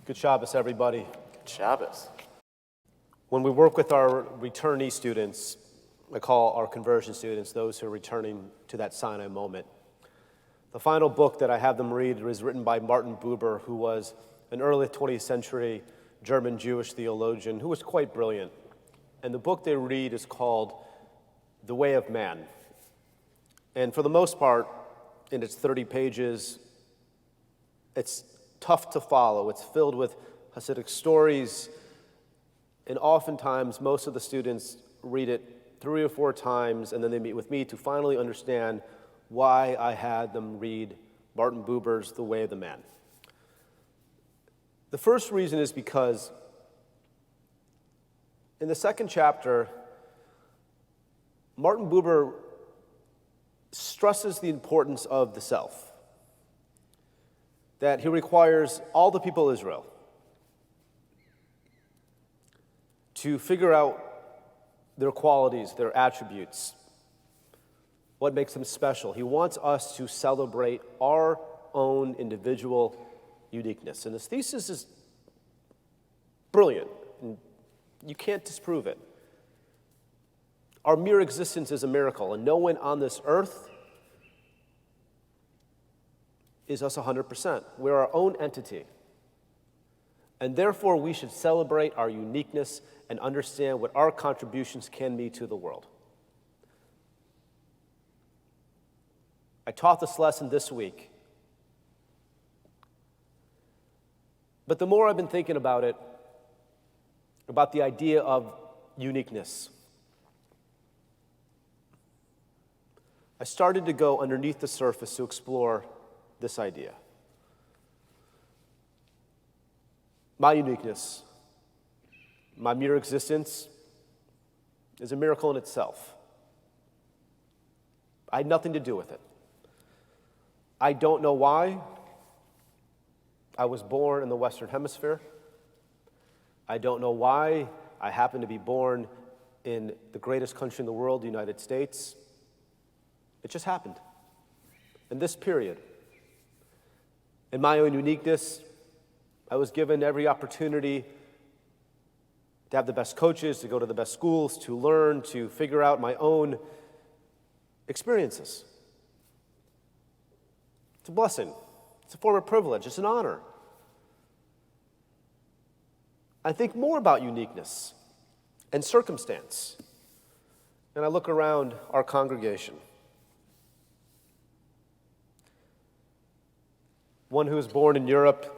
Good Shabbos, everybody. Good Shabbos. When we work with our returnee students, I call our conversion students those who are returning to that Sinai moment. The final book that I have them read is written by Martin Buber, who was an early 20th century German Jewish theologian who was quite brilliant. And the book they read is called The Way of Man. And for the most part, in its 30 pages, it's tough to follow. It's filled with Hasidic stories, and oftentimes most of the students read it 3 or 4 times, and then they meet with me to finally understand why I had them read Martin Buber's The Way of the Man. The first reason is because in the second chapter, Martin Buber stresses the importance of the self, that he requires all the people of Israel to figure out their qualities, their attributes, what makes them special. He wants us to celebrate our own individual uniqueness. And this thesis is brilliant, and you can't disprove it. Our mere existence is a miracle, and no one on this earth is us 100%. We're our own entity. And therefore, we should celebrate our uniqueness and understand what our contributions can be to the world. I taught this lesson this week. But the more I've been thinking about it, about the idea of uniqueness, I started to go underneath the surface to explore this idea. My uniqueness, my mere existence, is a miracle in itself. I had nothing to do with it. I don't know why I was born in the Western Hemisphere. I don't know why I happened to be born in the greatest country in the world, the United States. It just happened. In this period, in my own uniqueness, I was given every opportunity to have the best coaches, to go to the best schools, to learn, to figure out my own experiences. It's a blessing. It's a form of privilege. It's an honor. I think more about uniqueness and circumstance, and I look around our congregation. One who was born in Europe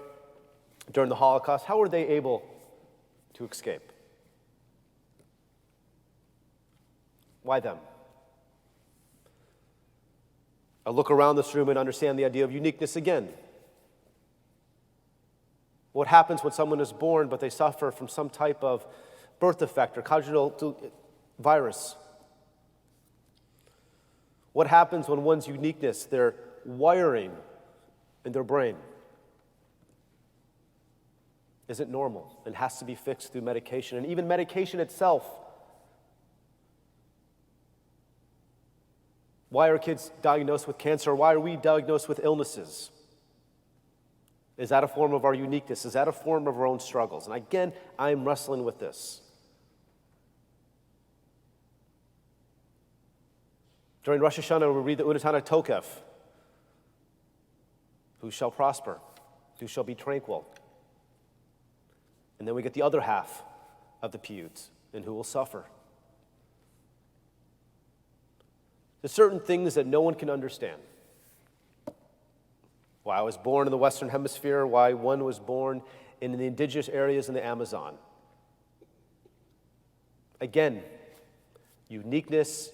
during the Holocaust, how were they able to escape? Why them? I look around this room and understand the idea of uniqueness again. What happens when someone is born but they suffer from some type of birth defect or congenital virus? What happens when one's uniqueness, their wiring in their brain, isn't normal and has to be fixed through medication? And even medication itself. Why are kids diagnosed with cancer? Why are we diagnosed with illnesses? Is that a form of our uniqueness? Is that a form of our own struggles? And again, I'm wrestling with this. During Rosh Hashanah, we read the Unatana Tokef. Who shall prosper? Who shall be tranquil? And then we get the other half of the piyut, and who will suffer? There's certain things that no one can understand. Why I was born in the Western Hemisphere, why one was born in the indigenous areas in the Amazon. Again, uniqueness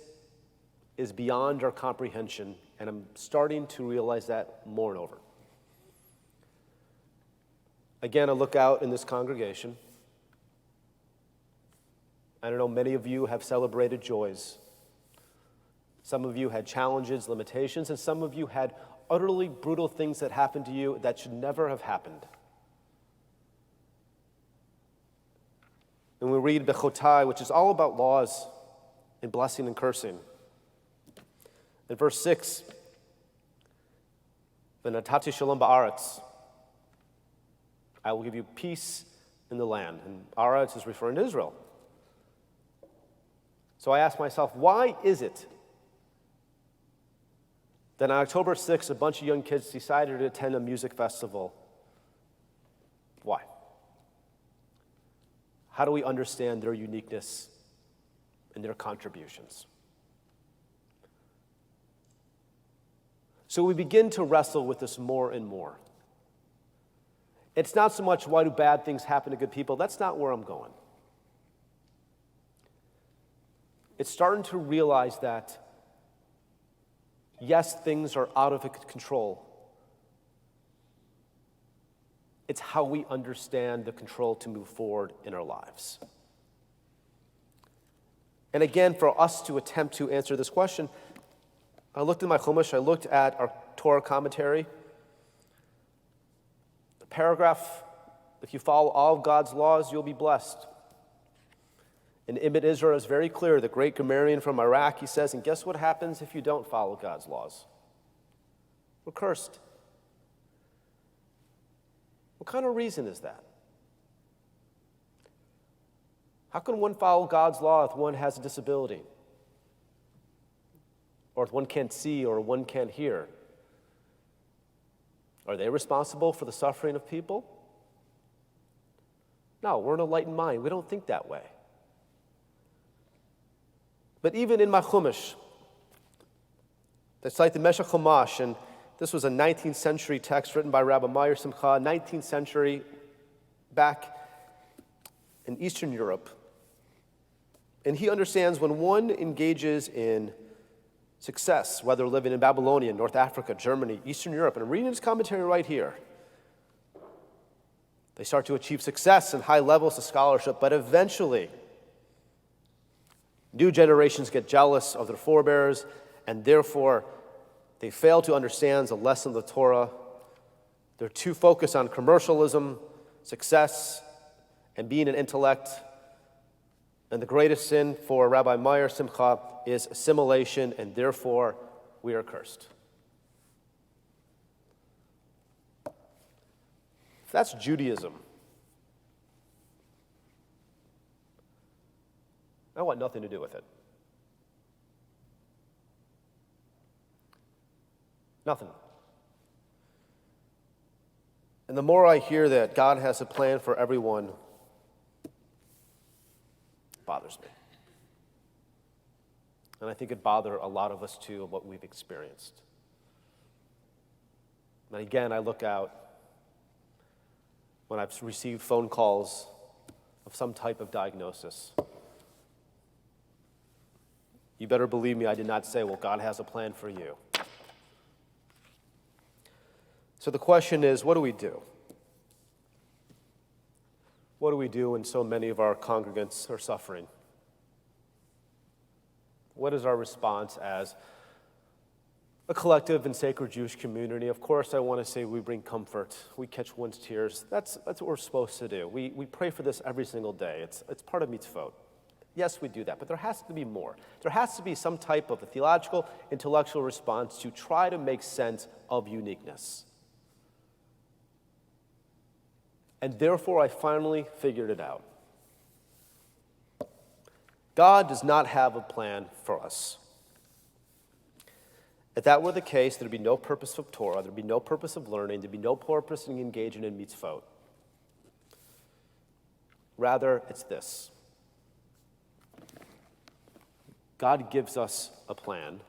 is beyond our comprehension, and I'm starting to realize that more and over. Again, I look out in this congregation. I don't know, many of you have celebrated joys. Some of you had challenges, limitations, and some of you had utterly brutal things that happened to you that should never have happened. And we read Bechotai, which is all about laws and blessing and cursing. In verse 6, V'natati shalom ba'aretz, I will give you peace in the land. And Aretz is referring to Israel. So I asked myself, why is it that on October 6th, a bunch of young kids decided to attend a music festival? Why? How do we understand their uniqueness and their contributions? So we begin to wrestle with this more and more. It's not so much why do bad things happen to good people. That's not where I'm going. It's starting to realize that, yes, things are out of control. It's how we understand the control to move forward in our lives. And again, for us to attempt to answer this question, I looked in my Chumash, I looked at our Torah commentary. The paragraph, if you follow all of God's laws, you'll be blessed. And Ibn Israel is very clear, the great grammarian from Iraq, he says, and guess what happens if you don't follow God's laws? We're cursed. What kind of reason is that? How can one follow God's law if one has a disability? Or if one can't see or one can't hear? Are they responsible for the suffering of people? No, we're an enlightened mind. We don't think that way. But even in my Chumash, that's like the Meshech Chumash, and this was a 19th century text written by Rabbi Meir Simcha, 19th century, back in Eastern Europe. And he understands when one engages in success, whether living in Babylonia, North Africa, Germany, Eastern Europe, and I'm reading his commentary right here, they start to achieve success and high levels of scholarship, but eventually new generations get jealous of their forebears, and therefore they fail to understand the lesson of the Torah. They're too focused on commercialism, success, and being an intellect. And the greatest sin for Rabbi Meir Simcha is assimilation, and therefore we are cursed. If that's Judaism, I want nothing to do with it. Nothing. And the more I hear that God has a plan for everyone, it bothers me. And I think it bothers a lot of us too, what we've experienced. And again, I look out when I've received phone calls of some type of diagnosis. You better believe me, I did not say, well, God has a plan for you. So the question is, what do we do? What do we do when so many of our congregants are suffering? What is our response as a collective and sacred Jewish community? Of course, I want to say we bring comfort. We catch one's tears. That's what we're supposed to do. We pray for this every single day. It's part of mitzvot. Yes, we do that, but there has to be more. There has to be some type of a theological, intellectual response to try to make sense of uniqueness. And therefore, I finally figured it out. God does not have a plan for us. If that were the case, there'd be no purpose of Torah, there'd be no purpose of learning, there'd be no purpose in engaging in mitzvot. Rather, it's this. God gives us a plan,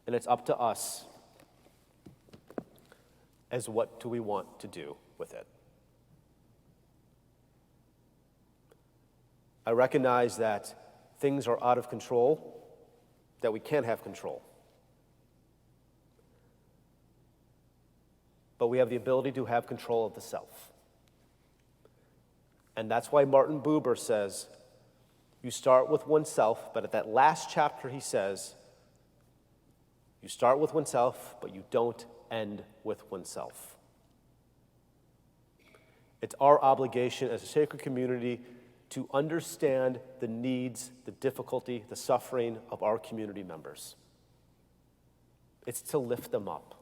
and it's up to us as what do we want to do with it. I recognize that things are out of control, that we can't have control. But we have the ability to have control of the self. And that's why Martin Buber says, you start with oneself, but at that last chapter he says, you start with oneself, but you don't end with oneself. It's our obligation as a sacred community to understand the needs, the difficulty, the suffering of our community members. It's to lift them up.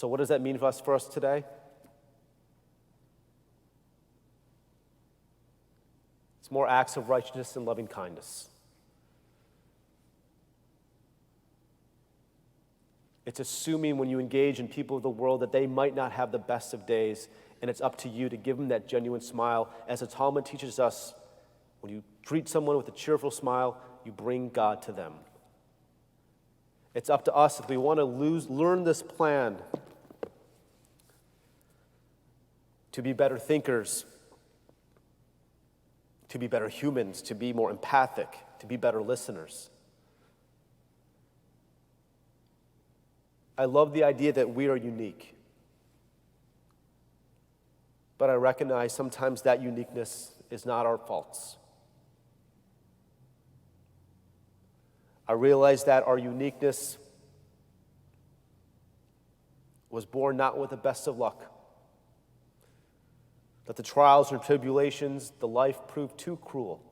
So what does that mean for us today? It's more acts of righteousness and loving kindness. It's assuming when you engage in people of the world that they might not have the best of days, and it's up to you to give them that genuine smile. As the Talmud teaches us, when you treat someone with a cheerful smile, you bring God to them. It's up to us if we want to learn this plan to be better thinkers, to be better humans, to be more empathic, to be better listeners. I love the idea that we are unique. But I recognize sometimes that uniqueness is not our faults. I realize that our uniqueness was born not with the best of luck, that the trials and tribulations, the life proved too cruel.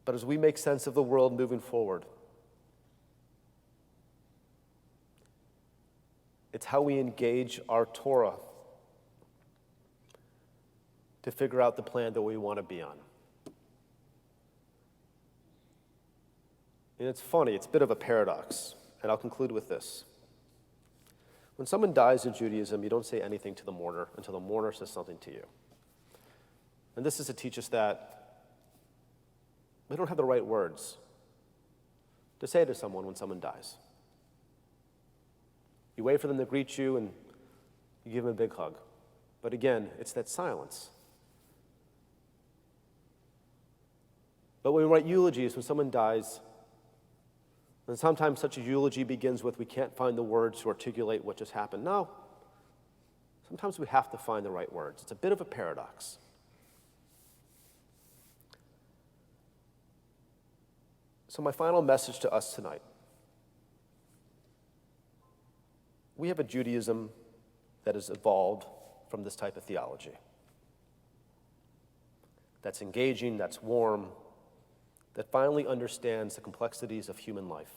But as we make sense of the world moving forward, it's how we engage our Torah to figure out the plan that we want to be on. And it's funny, it's a bit of a paradox, and I'll conclude with this. When someone dies in Judaism, you don't say anything to the mourner until the mourner says something to you. And this is to teach us that we don't have the right words to say to someone when someone dies. You wait for them to greet you and you give them a big hug. But again, it's that silence. But when we write eulogies, when someone dies, and sometimes such a eulogy begins with, we can't find the words to articulate what just happened. No. Sometimes we have to find the right words. It's a bit of a paradox. So my final message to us tonight. We have a Judaism that has evolved from this type of theology. That's engaging, that's warm, that finally understands the complexities of human life.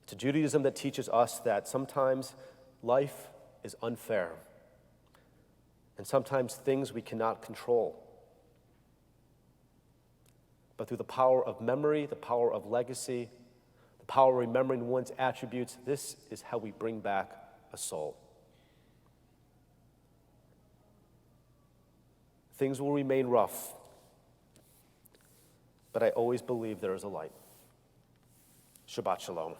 It's a Judaism that teaches us that sometimes life is unfair, and sometimes things we cannot control. But through the power of memory, the power of legacy, the power of remembering one's attributes, this is how we bring back a soul. Things will remain rough, but I always believe there is a light. Shabbat Shalom.